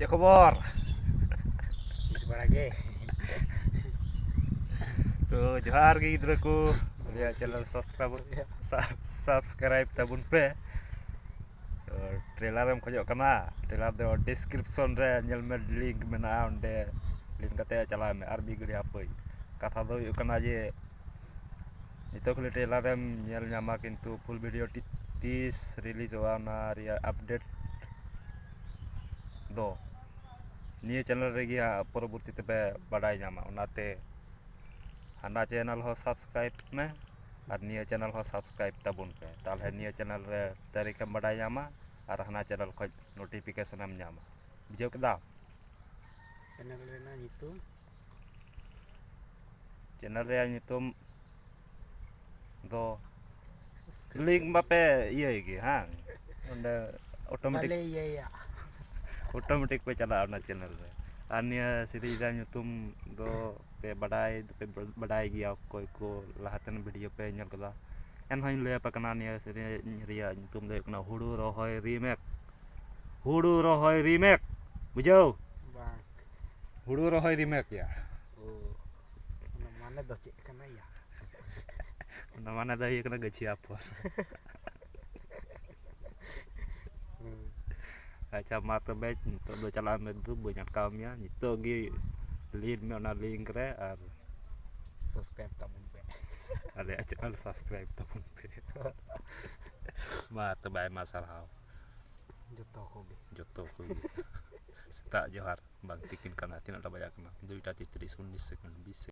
Cek kabar. Sebarage. Tuh johar ge gidraku. Lihat channel subscribe tabun pe. Trailer em khojok kana. Trailer do description re nyel me link mena onde. Link kate chala me ar bi gudi apoi. Katha do yuk kana je itu kali trailer em nyel nyama kintu full video tis release wana ria update do. Niye channel regi পরবর্তীতে বাড়াই জামা ওনাতে হানা channel ho subscribe me আর নিয়ে channel ho subscribe tabun pe তাহলে নিয়ে channel রে তারিখ em বাড়াই জামা আর হানা channel খoj notification em nyama bijau keda Channel rena nyutum channel re nyutum do link bape iya ge hang onde automatic Bale iya ya. automatic pe chala na channel re ania series nyutum do pe badai gya koi ko lahatan video pe nyal kada en hain le pa kana nia series ria nyutum de kana hudu rohoi remake bujau Bang. hudu rohoi remake ya Oh. Mana do cek kana ya. mana da ye kana gachi apa acha mata baik untuk do chala me tu banyak kaumnya itu gi link me na link re ar Subscribe tabun pe. ada channel subscribe tabun pe mata baik masalah joto ko seta johar bang tikin kana tin ada banyak na duita titri sunis second bis